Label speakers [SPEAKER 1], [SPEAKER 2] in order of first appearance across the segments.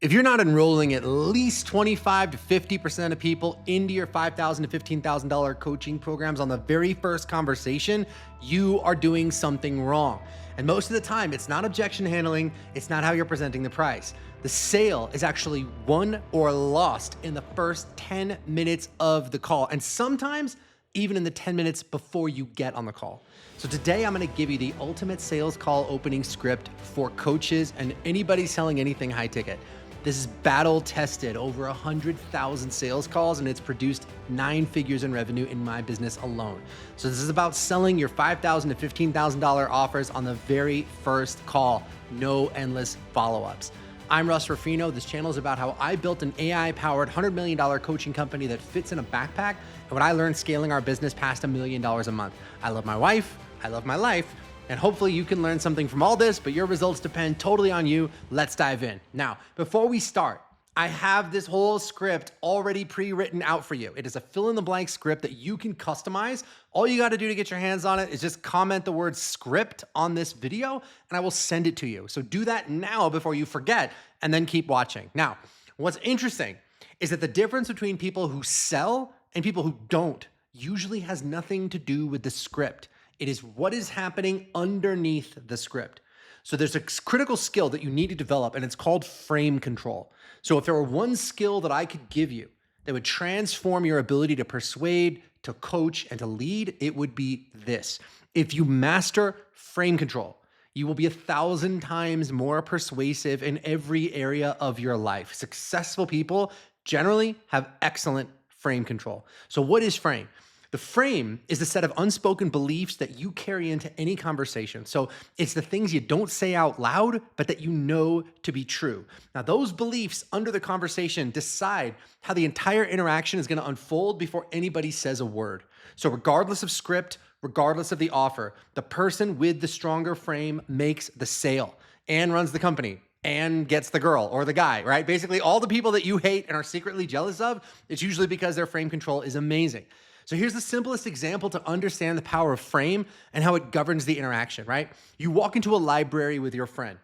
[SPEAKER 1] If you're not enrolling at least 25 to 50% of people into your $5,000 to $15,000 coaching programs on the very first conversation, you are doing something wrong. And most of the time, it's not objection handling, it's not how you're presenting the price. The sale is actually won or lost in the first 10 minutes of the call. And sometimes even in the 10 minutes before you get on the call. So today I'm gonna give you the ultimate sales call opening script for coaches and anybody selling anything high ticket. This is battle tested, over 100,000 sales calls, and it's produced 9 figures in revenue in my business alone. So this is about selling your $5,000 to $15,000 offers on the very first call, no endless follow-ups. I'm Russ Ruffino. This channel is about how I built an AI-powered $100 million coaching company that fits in a backpack, and what I learned scaling our business past $1 million a month. I love my wife, I love my life, and hopefully you can learn something from all this, but your results depend totally on you. Let's dive in. Now, before we start, I have this whole script already pre-written out for you. It is a fill-in-the-blank script that you can customize. All you got to do to get your hands on it is just comment the word script on this video, and I will send it to you. So do that now before you forget, and then keep watching. Now, what's interesting is that the difference between people who sell and people who don't usually has nothing to do with the script. It is what is happening underneath the script. So there's a critical skill that you need to develop, and it's called frame control. So if there were one skill that I could give you that would transform your ability to persuade, to coach, and to lead, it would be this. If you master frame control, you will be 1,000 times more persuasive in every area of your life. Successful people generally have excellent frame control. So what is frame? The frame is the set of unspoken beliefs that you carry into any conversation. So it's the things you don't say out loud, but that you know to be true. Now, those beliefs under the conversation decide how the entire interaction is going to unfold before anybody says a word. So regardless of script, regardless of the offer, the person with the stronger frame makes the sale and runs the company and gets the girl or the guy, right? Basically, all the people that you hate and are secretly jealous of, it's usually because their frame control is amazing. So here's the simplest example to understand the power of frame and how it governs the interaction, right? You walk into a library with your friend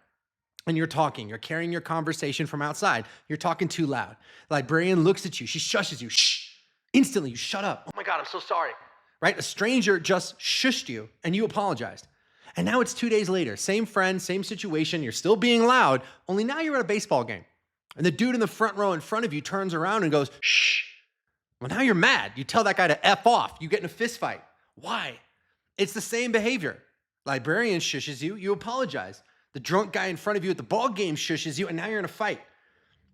[SPEAKER 1] and you're talking, you're carrying your conversation from outside. You're talking too loud. The librarian looks at you, she shushes you, shh. Instantly, you shut up. Oh my God, I'm so sorry, right? A stranger just shushed you and you apologized. And now it's 2 days later, same friend, same situation, you're still being loud, only now you're at a baseball game. And the dude in the front row in front of you turns around and goes, shh. Well, now you're mad. You tell that guy to F off. You get in a fist fight. Why? It's the same behavior. Librarian shushes you, you apologize. The drunk guy in front of you at the ball game shushes you, and now you're in a fight.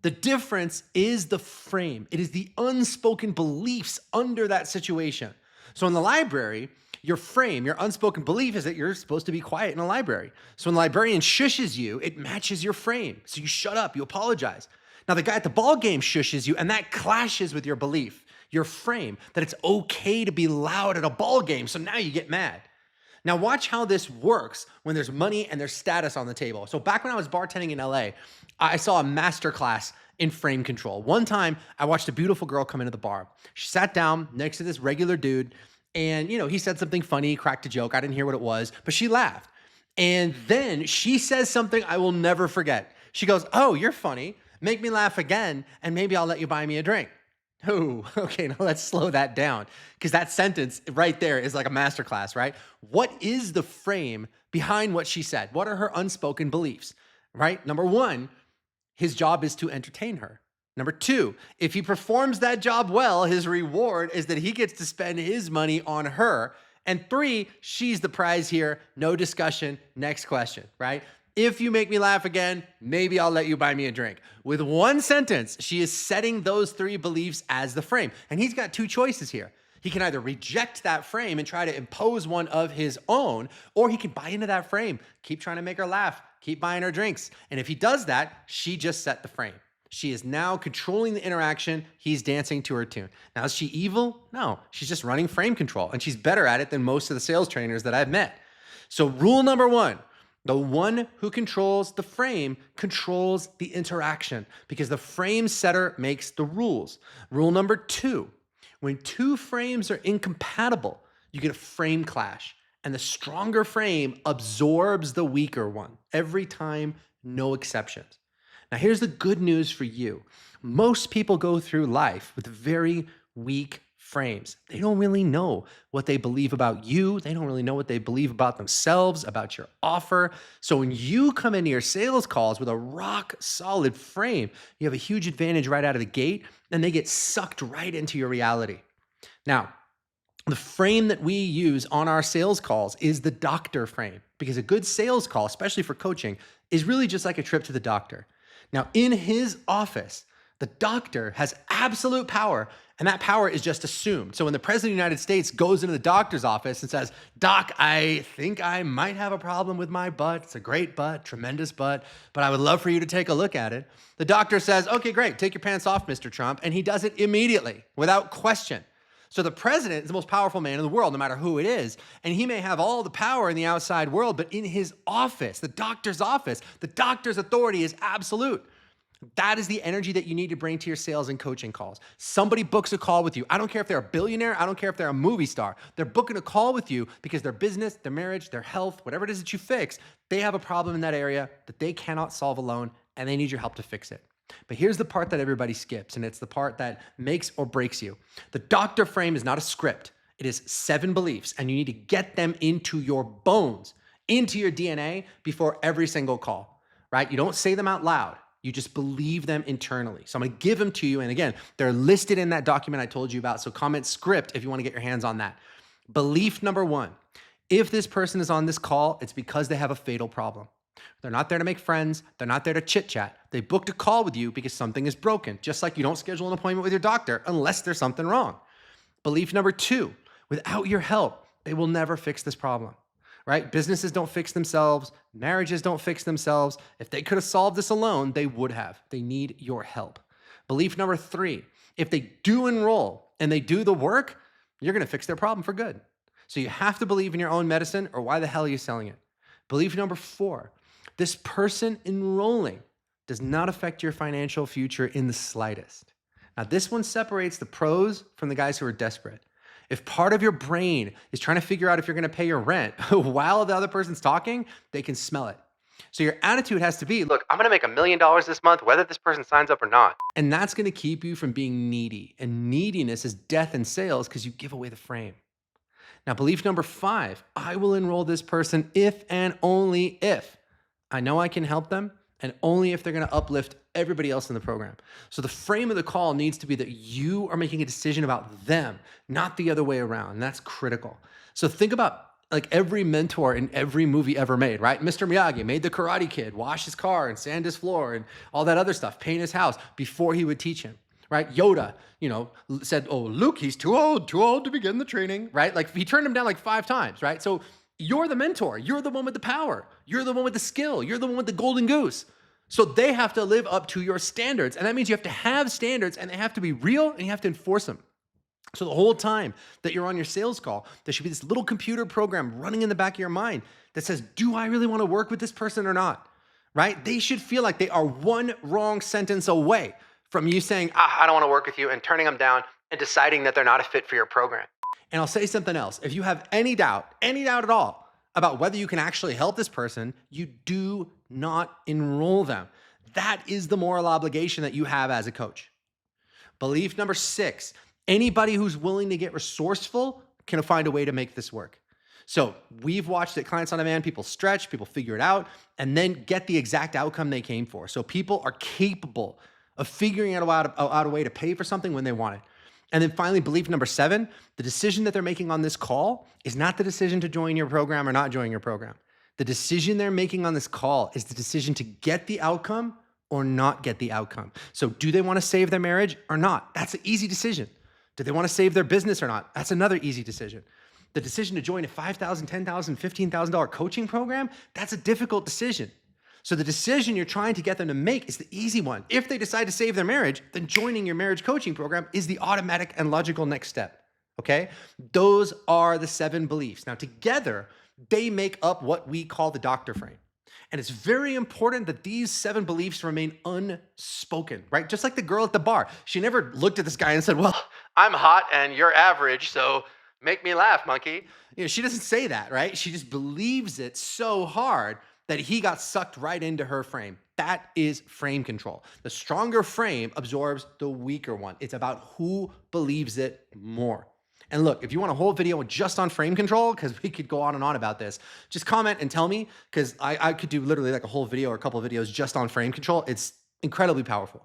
[SPEAKER 1] The difference is the frame. It is the unspoken beliefs under that situation. So in the library, your frame, your unspoken belief is that you're supposed to be quiet in a library. So when the librarian shushes you, it matches your frame. So you shut up, you apologize. Now the guy at the ball game shushes you, and that clashes with your belief, your frame, that it's okay to be loud at a ball game. So now you get mad. Now watch how this works when there's money and there's status on the table. So back when I was bartending in LA, I saw a masterclass in frame control. One time I watched a beautiful girl come into the bar. She sat down next to this regular dude and he said something funny, cracked a joke. I didn't hear what it was, but she laughed. And then she says something I will never forget. She goes, "Oh, you're funny. Make me laugh again and maybe I'll let you buy me a drink." Oh, okay, now let's slow that down because that sentence right there is like a masterclass, right? What is the frame behind what she said? What are her unspoken beliefs, right? Number one, his job is to entertain her. Number two, if he performs that job well, his reward is that he gets to spend his money on her. And three, she's the prize here. No discussion. Next question, right? If you make me laugh again, maybe I'll let you buy me a drink. With one sentence, she is setting those 3 beliefs as the frame. And he's got 2 choices here. He can either reject that frame and try to impose one of his own, or he can buy into that frame, keep trying to make her laugh, keep buying her drinks. And if he does that, she just set the frame. She is now controlling the interaction. He's dancing to her tune. Now, is she evil? No, she's just running frame control, and she's better at it than most of the sales trainers that I've met. So rule number 1, the one who controls the frame controls the interaction because the frame setter makes the rules. Rule number 2, when 2 frames are incompatible, you get a frame clash, and the stronger frame absorbs the weaker one every time, no exceptions. Now, here's the good news for you. Most people go through life with very weak frames. They don't really know what they believe about you. They don't really know what they believe about themselves, about your offer. So when you come into your sales calls with a rock solid frame, you have a huge advantage right out of the gate, and they get sucked right into your reality. Now, the frame that we use on our sales calls is the doctor frame, because a good sales call, especially for coaching, is really just like a trip to the doctor. Now, in his office, the doctor has absolute power, and that power is just assumed. So when the president of the United States goes into the doctor's office and says, "Doc, I think I might have a problem with my butt. It's a great butt, tremendous butt, but I would love for you to take a look at it." The doctor says, "Okay, great. Take your pants off, Mr. Trump." And he does it immediately without question. So the president is the most powerful man in the world, no matter who it is. And he may have all the power in the outside world, but in his office, the doctor's authority is absolute. That is the energy that you need to bring to your sales and coaching calls. Somebody books a call with you. I don't care if they're a billionaire. I don't care if they're a movie star. They're booking a call with you because their business, their marriage, their health, whatever it is that you fix, they have a problem in that area that they cannot solve alone, and they need your help to fix it. But here's the part that everybody skips, and it's the part that makes or breaks you. The doctor frame is not a script. It is 7 beliefs, and you need to get them into your bones, into your DNA before every single call, right? You don't say them out loud. You just believe them internally. So I'm gonna give them to you, and again, they're listed in that document I told you about, so comment script if you wanna get your hands on that. Belief number 1, if this person is on this call, it's because they have a fatal problem. They're not there to make friends. They're not there to chit chat. They booked a call with you because something is broken, just like you don't schedule an appointment with your doctor unless there's something wrong. Belief number 2, without your help, they will never fix this problem, right? Businesses don't fix themselves. Marriages don't fix themselves. If they could have solved this alone, they would have. They need your help. Belief number 3, if they do enroll and they do the work, you're going to fix their problem for good. So you have to believe in your own medicine, or why the hell are you selling it? Belief number 4, this person enrolling does not affect your financial future in the slightest. Now, this one separates the pros from the guys who are desperate. If part of your brain is trying to figure out if you're going to pay your rent while the other person's talking, they can smell it. So your attitude has to be, look, I'm going to make $1 million this month, whether this person signs up or not. And that's going to keep you from being needy. And neediness is death in sales because you give away the frame. Now, belief number 5, I will enroll this person if and only if I know I can help them, and only if they're going to uplift everybody else in the program. So the frame of the call needs to be that you are making a decision about them, not the other way around. And that's critical. So think about like every mentor in every movie ever made, right? Mr. Miyagi made the Karate Kid wash his car and sand his floor and all that other stuff, paint his house before he would teach him, right? Yoda, said, "Oh, Luke, he's too old to begin the training," right? Like he turned him down like 5 times, right? So you're the mentor. You're the one with the power. You're the one with the skill. You're the one with the golden goose. So they have to live up to your standards. And that means you have to have standards, and they have to be real, and you have to enforce them. So the whole time that you're on your sales call, there should be this little computer program running in the back of your mind that says, do I really want to work with this person or not? Right? They should feel like they are one wrong sentence away from you saying, I don't want to work with you, and turning them down and deciding that they're not a fit for your program. And I'll say something else. If you have any doubt at all about whether you can actually help this person, you do not enroll them. That is the moral obligation that you have as a coach. Belief number 6, anybody who's willing to get resourceful can find a way to make this work. So we've watched it, Clients on Demand, people stretch, people figure it out, and then get the exact outcome they came for. So people are capable of figuring out a way to pay for something when they want it. And then finally, belief number 7, the decision that they're making on this call is not the decision to join your program or not join your program. The decision they're making on this call is the decision to get the outcome or not get the outcome. So do they want to save their marriage or not? That's an easy decision. Do they want to save their business or not? That's another easy decision. The decision to join a $5,000, $10,000, $15,000 coaching program, that's a difficult decision. So the decision you're trying to get them to make is the easy one. If they decide to save their marriage, then joining your marriage coaching program is the automatic and logical next step, okay? Those are the 7 beliefs. Now together, they make up what we call the doctor frame. And it's very important that these 7 beliefs remain unspoken, right? Just like the girl at the bar. She never looked at this guy and said, well, I'm hot and you're average, so make me laugh, monkey. She doesn't say that, right? She just believes it so hard that he got sucked right into her frame. That is frame control. The stronger frame absorbs the weaker one. It's about who believes it more. And look, if you want a whole video just on frame control, because we could go on and on about this, just comment and tell me, because I could do literally like a whole video or a couple of videos just on frame control. It's incredibly powerful.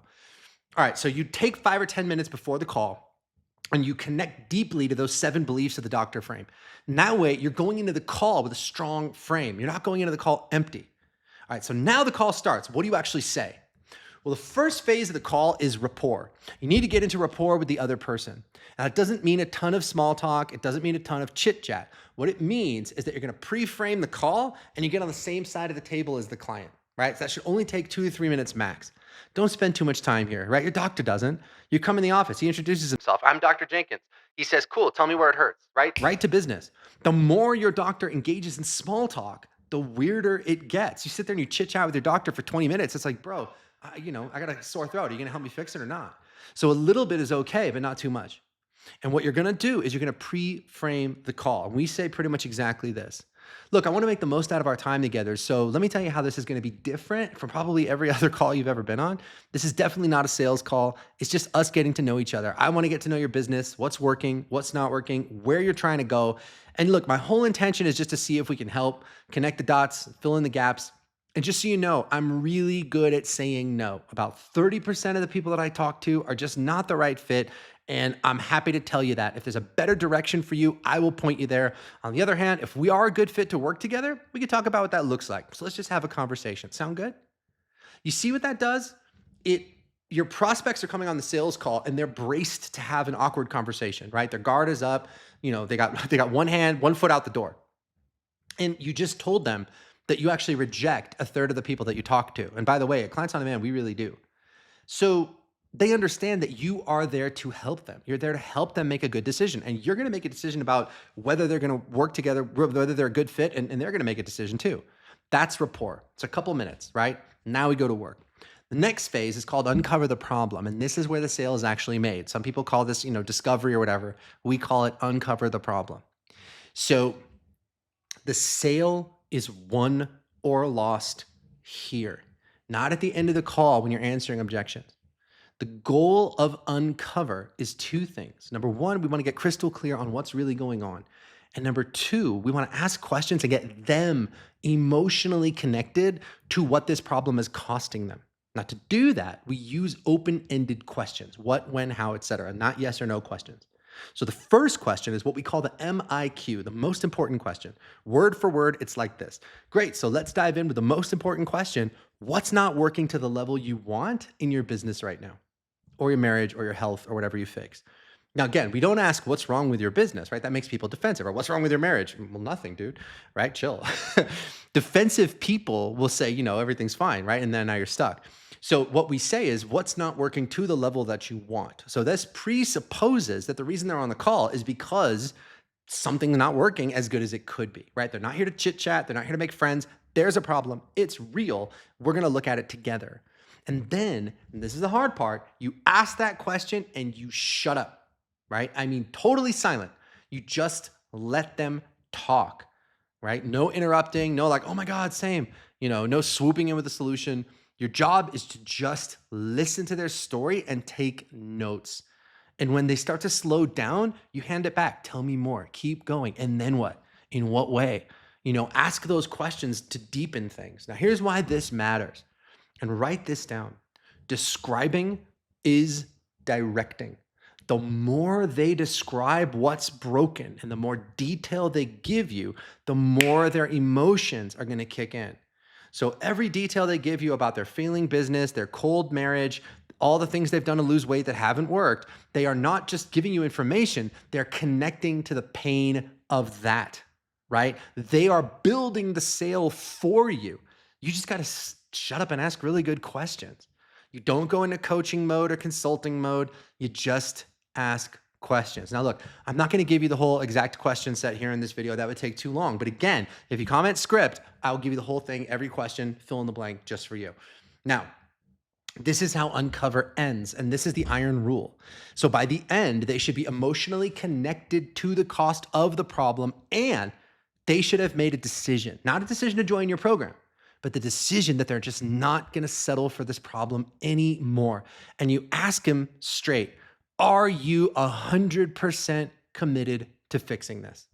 [SPEAKER 1] All right, so you take 5 or 10 minutes before the call and you connect deeply to those 7 beliefs of the doctor frame. And that way, you're going into the call with a strong frame. You're not going into the call empty. All right, so now the call starts. What do you actually say? Well, the first phase of the call is rapport. You need to get into rapport with the other person. Now, it doesn't mean a ton of small talk. It doesn't mean a ton of chit chat. What it means is that you're going to pre-frame the call and you get on the same side of the table as the client, right? So that should only take 2 to 3 minutes max. Don't spend too much time here, right? Your doctor doesn't. You come in the office, he introduces himself. I'm Dr. Jenkins. He says, cool, tell me where it hurts, right? Right to business. The more your doctor engages in small talk, the weirder it gets. You sit there and you chit chat with your doctor for 20 minutes. It's like, bro, I got a sore throat. Are you going to help me fix it or not? So a little bit is okay, but not too much. And what you're going to do is you're going to pre-frame the call. And we say pretty much exactly this. Look, I want to make the most out of our time together. So let me tell you how this is going to be different from probably every other call you've ever been on. This is definitely not a sales call. It's just us getting to know each other. I want to get to know your business, what's working, what's not working, where you're trying to go. And look, my whole intention is just to see if we can help connect the dots, fill in the gaps. And just so you know, I'm really good at saying no. About 30% of the people that I talk to are just not the right fit. And I'm happy to tell you that. If there's a better direction for you, I will point you there. On the other hand, if we are a good fit to work together, we can talk about what that looks like. So let's just have a conversation. Sound good? You see what that does? Your prospects are coming on the sales call and they're braced to have an awkward conversation, right? Their guard is up. They got one foot out the door. And you just told them that you actually reject a third of the people that you talk to. And by the way, at Clients on Demand, we really do. So they understand that you are there to help them. You're there to help them make a good decision. And you're going to make a decision about whether they're going to work together, whether they're a good fit, and they're going to make a decision too. That's rapport. It's a couple minutes, right? Now we go to work. The next phase is called uncover the problem. And this is where the sale is actually made. Some people call this, discovery or whatever. We call it uncover the problem. So the sale is won or lost here, not at the end of the call when you're answering objections. The goal of uncover is 2 things. Number 1, we want to get crystal clear on what's really going on. And number 2, we want to ask questions and get them emotionally connected to what this problem is costing them. Now, to do that, we use open-ended questions: what, when, how, etc., not yes or no questions. So the first question is what we call the MIQ, the most important question. Word for word, it's like this. Great, so let's dive in with the most important question. What's not working to the level you want in your business right now, or your marriage, or your health, or whatever you fix? Now, again, we don't ask what's wrong with your business, right? That makes people defensive. Or what's wrong with your marriage? Well, nothing, dude, right? Chill. Defensive people will say, everything's fine, right? And then now you're stuck. So what we say is what's not working to the level that you want. So this presupposes that the reason they're on the call is because something's not working as good as it could be, right? They're not here to chit chat. They're not here to make friends. There's a problem. It's real. We're going to look at it together. And then, and this is the hard part, you ask that question and you shut up, right? I mean, totally silent. You just let them talk, right? No interrupting, no like, oh my God, same, no swooping in with a solution. Your job is to just listen to their story and take notes. And when they start to slow down, you hand it back. Tell me more. Keep going. And then what? In what way? Ask those questions to deepen things. Now, here's why this matters. And write this down. Describing is directing. The more they describe what's broken and the more detail they give you, the more their emotions are going to kick in. So every detail they give you about their failing business, their cold marriage, all the things they've done to lose weight that haven't worked, they are not just giving you information, they're connecting to the pain of that, right? They are building the sale for you. You just got to shut up and ask really good questions. You don't go into coaching mode or consulting mode. You just ask questions. Now, look, I'm not going to give you the whole exact question set here in this video. That would take too long. But again, if you comment script, I'll give you the whole thing, every question, fill in the blank just for you. Now, this is how uncover ends. And this is the iron rule. So by the end, they should be emotionally connected to the cost of the problem, and they should have made a decision, not a decision to join your program, but the decision that they're just not going to settle for this problem anymore. And you ask them straight, are you 100% committed to fixing this?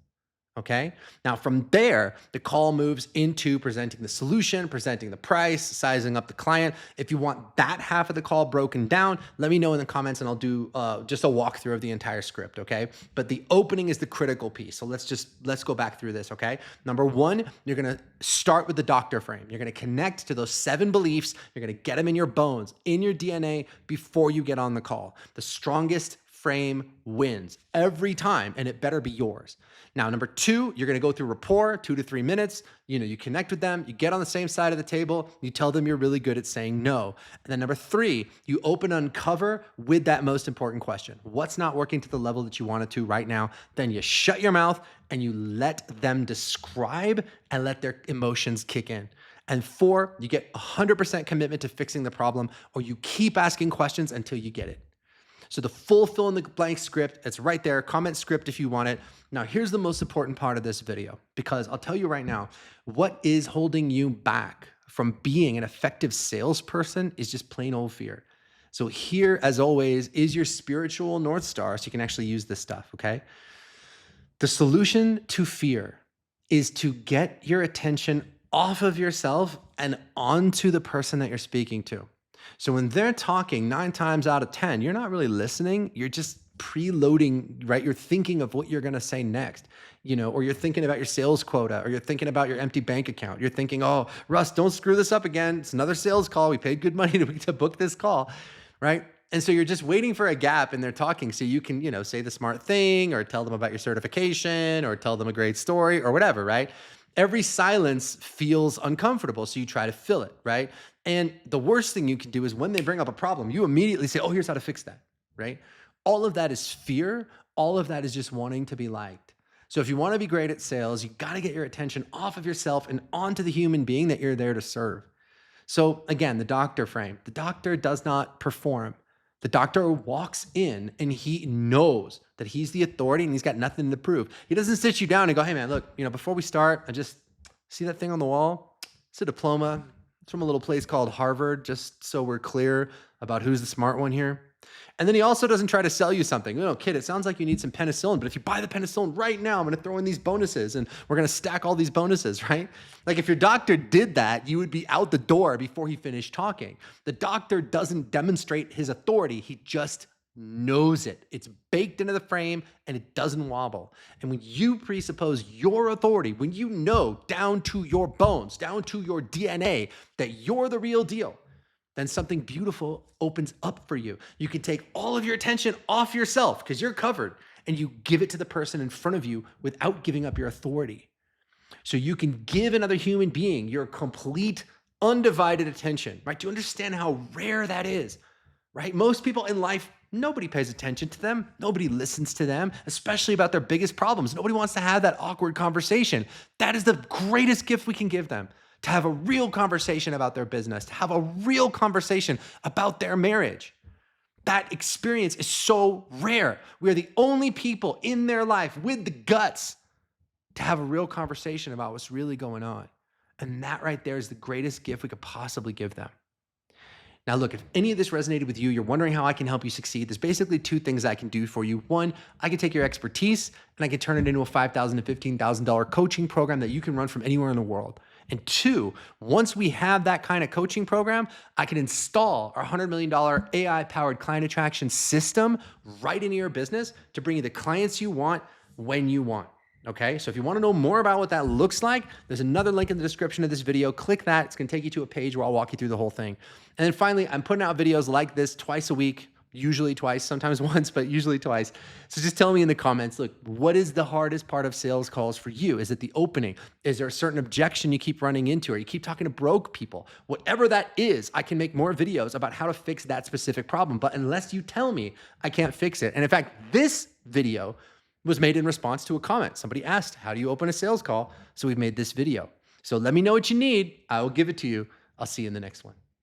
[SPEAKER 1] Okay. Now, from there, the call moves into presenting the solution, presenting the price, sizing up the client. If you want that half of the call broken down, let me know in the comments and I'll do just a walkthrough of the entire script. Okay. But the opening is the critical piece. So let's go back through this. Okay. Number one, you're going to start with the doctor frame. You're going to connect to those 7 beliefs. You're going to get them in your bones, in your DNA before you get on the call. The strongest frame wins every time, and it better be yours. Now, number 2, you're going to go through rapport, 2 to 3 minutes. You connect with them, you get on the same side of the table, you tell them you're really good at saying no. And then number 3, you open uncover with that most important question. What's not working to the level that you want it to right now? Then you shut your mouth and you let them describe and let their emotions kick in. And 4, you get 100% commitment to fixing the problem, or you keep asking questions until you get it. So the full fill in the blank script, it's right there. Comment script if you want it. Now, here's the most important part of this video, because I'll tell you right now, what is holding you back from being an effective salesperson is just plain old fear. So here, as always, is your spiritual North Star, so you can actually use this stuff, okay? The solution to fear is to get your attention off of yourself and onto the person that you're speaking to. So when they're talking, 9 times out of 10, you're not really listening. You're just preloading, right? You're thinking of what you're going to say next, or you're thinking about your sales quota, or you're thinking about your empty bank account. You're thinking, oh, Russ, don't screw this up again. It's another sales call. We paid good money to book this call, right? And so you're just waiting for a gap in their talking so you can, say the smart thing or tell them about your certification or tell them a great story or whatever, right? Every silence feels uncomfortable, so you try to fill it, right? And the worst thing you can do is when they bring up a problem, you immediately say, oh, here's how to fix that, right? All of that is fear. All of that is just wanting to be liked. So if you want to be great at sales, you got to get your attention off of yourself and onto the human being that you're there to serve. So again, the doctor frame. The doctor does not perform. The doctor walks in and he knows that he's the authority and he's got nothing to prove. He doesn't sit you down and go, hey man, look, before we start, I just see that thing on the wall. It's a diploma. It's from a little place called Harvard, just so we're clear about who's the smart one here. And then he also doesn't try to sell you something. Kid, it sounds like you need some penicillin, but if you buy the penicillin right now, I'm going to throw in these bonuses and we're going to stack all these bonuses, right? Like if your doctor did that, you would be out the door before he finished talking. The doctor doesn't demonstrate his authority. He just knows it. It's baked into the frame and it doesn't wobble. And when you presuppose your authority, when you know down to your bones, down to your DNA that you're the real deal, then something beautiful opens up for you. You can take all of your attention off yourself because you're covered and you give it to the person in front of you without giving up your authority. So you can give another human being your complete, undivided attention, right? Do you understand how rare that is, right? Most people in life, nobody pays attention to them. Nobody listens to them, especially about their biggest problems. Nobody wants to have that awkward conversation. That is the greatest gift we can give them. To have a real conversation about their business, to have a real conversation about their marriage. That experience is so rare. We are the only people in their life with the guts to have a real conversation about what's really going on. And that right there is the greatest gift we could possibly give them. Now, look, if any of this resonated with you, you're wondering how I can help you succeed, there's basically 2 things I can do for you. 1, I can take your expertise and I can turn it into a $5,000 to $15,000 coaching program that you can run from anywhere in the world. And 2, once we have that kind of coaching program, I can install our $100 million AI-powered client attraction system right into your business to bring you the clients you want when you want. Okay, so if you want to know more about what that looks like, there's another link in the description of this video. Click that. It's going to take you to a page where I'll walk you through the whole thing. And then finally, I'm putting out videos like this twice a week, usually twice, sometimes once, but usually twice. So just tell me in the comments, look, what is the hardest part of sales calls for you? Is it the opening? Is there a certain objection you keep running into, or you keep talking to broke people? Whatever that is, I can make more videos about how to fix that specific problem. But unless you tell me, I can't fix it. And in fact, this video was made in response to a comment. Somebody asked, how do you open a sales call? So we've made this video. So let me know what you need. I will give it to you. I'll see you in the next one.